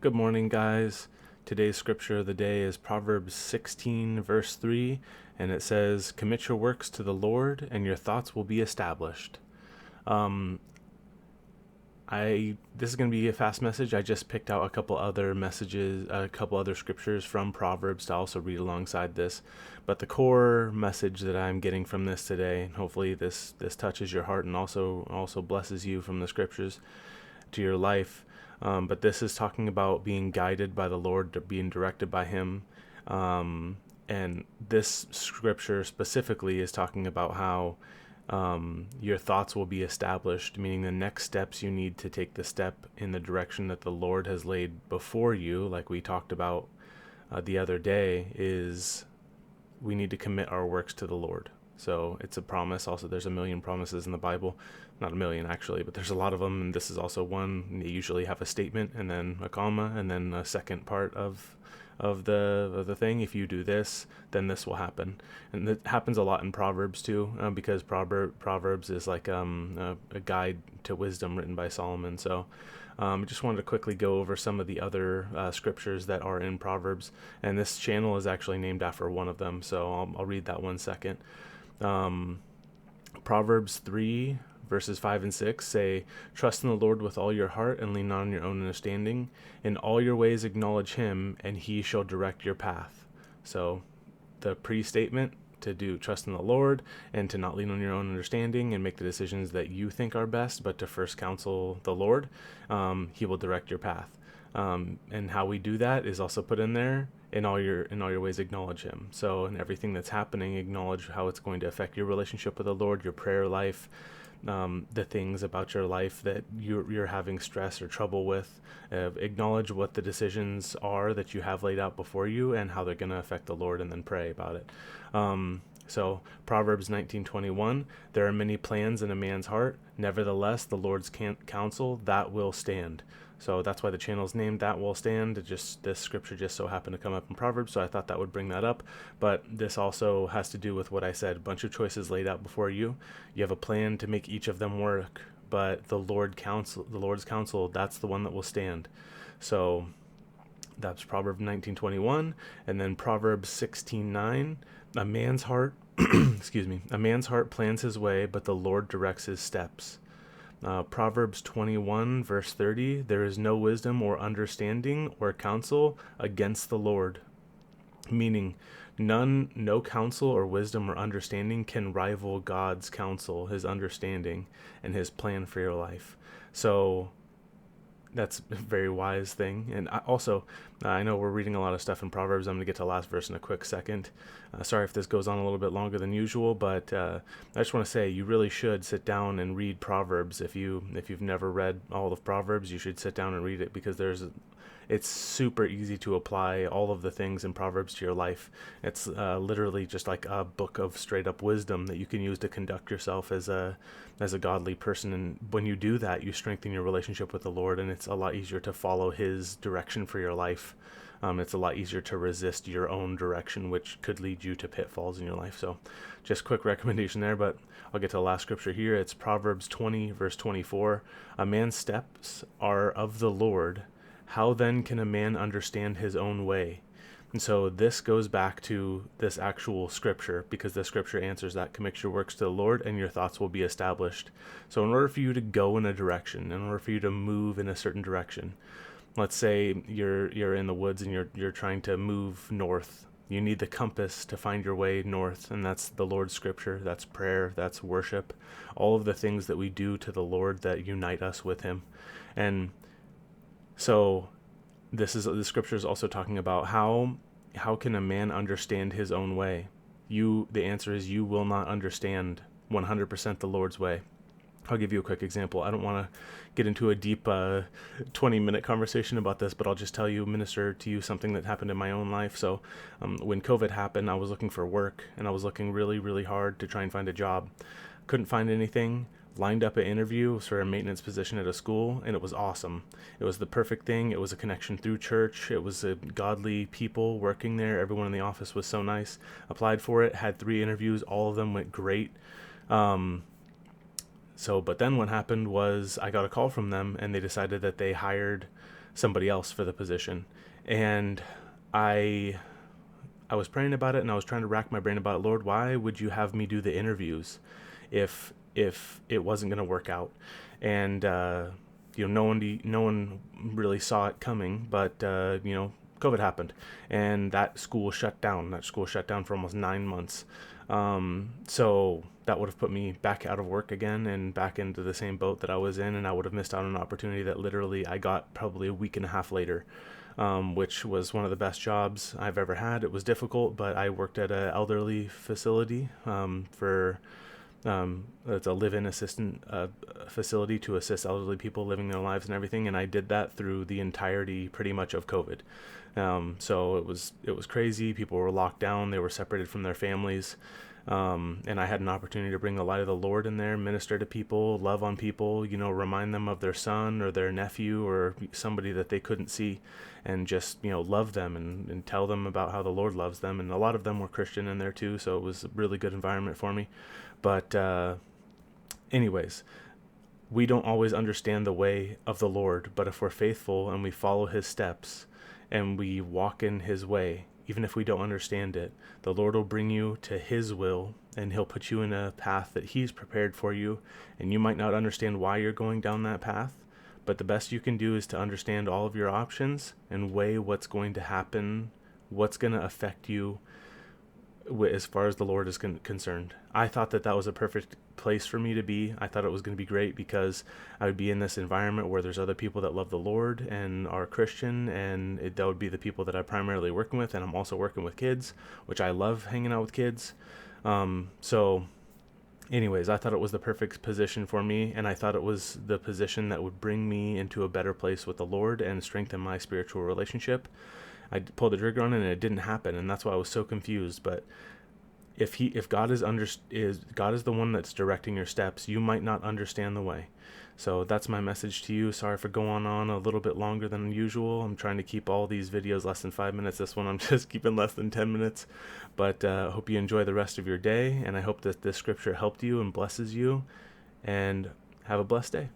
Good morning, guys. Today's scripture of the day is Proverbs 16, verse 3, and it says, "Commit your works to the Lord, and your thoughts will be established." Um, this is going to be a fast message. I just picked out a couple other messages, a couple other scriptures from Proverbs to also read alongside this. But the core message that I'm getting from this today, and hopefully this touches your heart and also blesses you from the scriptures to your life. But this is talking about being guided by the Lord, being directed by Him. And this scripture specifically is talking about how your thoughts will be established, meaning the next steps you need to take the step in the direction that the Lord has laid before you, like we talked about the other day, is we need to commit our works to the Lord. So it's a promise. Also, there's a million promises in the Bible. Not a million, actually, but there's a lot of them. And this is also one. They usually have a statement and then a comma and then a second part of the thing. If you do this, then this will happen. And that happens a lot in Proverbs too, because Proverbs is like a guide to wisdom written by Solomon. So I just wanted to quickly go over some of the other scriptures that are in Proverbs, and this channel is actually named after one of them, so I'll read that one second. Proverbs 3, verses 5 and 6 say, "Trust in the Lord with all your heart and lean not on your own understanding. In all your ways acknowledge Him, and He shall direct your path." So the pre-statement, to do trust in the Lord and to not lean on your own understanding and make the decisions that you think are best, but to first counsel the Lord. He will direct your path. And how we do that is also put in there. In all your ways acknowledge Him. So in everything that's happening, acknowledge how it's going to affect your relationship with the Lord, your prayer life, the things about your life that you're having stress or trouble with. Acknowledge what the decisions are that you have laid out before you and how they're going to affect the Lord, and then pray about it. So Proverbs 19:21, "There are many plans in a man's heart, nevertheless the Lord's counsel, that will stand." So that's why the channel is named That Will Stand. This scripture just so happened to come up in Proverbs, so I thought that would bring that up. But this also has to do with what I said. A bunch of choices laid out before you. You have a plan to make each of them work, but the Lord's counsel, that's the one that will stand. So that's Proverbs 19:21, and then Proverbs 16:9. A man's heart, a man's heart plans his way, but the Lord directs his steps. Proverbs 21, verse 30, "There is no wisdom or understanding or counsel against the Lord." Meaning, no counsel or wisdom or understanding can rival God's counsel, His understanding, and His plan for your life. So that's a very wise thing. And I know we're reading a lot of stuff in Proverbs. I'm going to get to the last verse in a quick second. Sorry if this goes on a little bit longer than usual, but I just want to say you really should sit down and read Proverbs. If you've never read all of Proverbs, you should sit down and read it, because it's super easy to apply all of the things in Proverbs to your life. It's literally just like a book of straight up wisdom that you can use to conduct yourself as a godly person. And when you do that, you strengthen your relationship with the Lord, and it's a lot easier to follow His direction for your life. It's a lot easier to resist your own direction, which could lead you to pitfalls in your life. So just quick recommendation there, but I'll get to the last scripture here. It's Proverbs 20, verse 24. "A man's steps are of the Lord. How then can a man understand his own way?" And so this goes back to this actual scripture, because the scripture answers that. Commit your works to the Lord, and your thoughts will be established. So in order for you to go in a direction, in order for you to move in a certain direction, let's say you're in the woods and you're trying to move north. You need the compass to find your way north, and that's the Lord's scripture. That's prayer. That's worship. All of the things that we do to the Lord that unite us with Him. And so the scripture is also talking about how can a man understand his own way? The answer is you will not understand 100% the Lord's way. I'll give you a quick example. I don't want to get into a deep 20-minute conversation about this, but I'll just minister to you something that happened in my own life. So when COVID happened, I was looking for work, and I was looking really, really hard to try and find a job. Couldn't find anything. Lined up an interview for a maintenance position at a school, and it was awesome. It was the perfect thing. It was a connection through church. It was godly people working there. Everyone in the office was so nice. Applied for it, had 3 interviews. All of them went great. But then what happened was I got a call from them, and they decided that they hired somebody else for the position. And I I was praying about it, and I was trying to rack my brain about it. Lord, why would you have me do the interviews if it wasn't going to work out? And no one really saw it coming, but COVID happened, and that school shut down. That school shut down for almost 9 months. So that would have put me back out of work again and back into the same boat that I was in, and I would have missed out on an opportunity that literally I got probably a week and a half later, which was one of the best jobs I've ever had. It was difficult, but I worked at an elderly facility for it's a live-in assistant facility to assist elderly people living their lives and everything, and I did that through the entirety, pretty much, of COVID. So it was crazy. People were locked down. They were separated from their families. And I had an opportunity to bring the light of the Lord in there, minister to people, love on people, remind them of their son or their nephew or somebody that they couldn't see, and just, love them and tell them about how the Lord loves them. And a lot of them were Christian in there too, so it was a really good environment for me. But anyways, we don't always understand the way of the Lord, but if we're faithful and we follow his steps and we walk in his way, even if we don't understand it, the Lord will bring you to his will, and he'll put you in a path that he's prepared for you. And you might not understand why you're going down that path, but the best you can do is to understand all of your options and weigh what's going to happen, what's going to affect you as far as the Lord is concerned. I thought that was a perfect place for me to be. I thought it was going to be great because I would be in this environment where there's other people that love the Lord and are Christian, and that would be the people that I'm primarily working with. And I'm also working with kids, which I love hanging out with kids. So anyways, I thought it was the perfect position for me, and I thought it was the position that would bring me into a better place with the Lord and strengthen my spiritual relationship. I pulled the trigger on it, and it didn't happen, and that's why I was so confused. But if God is God is the one that's directing your steps, you might not understand the way. So that's my message to you. Sorry for going on a little bit longer than usual. I'm trying to keep all these videos less than 5 minutes. This one I'm just keeping less than 10 minutes. But I hope you enjoy the rest of your day, and I hope that this scripture helped you and blesses you. And have a blessed day.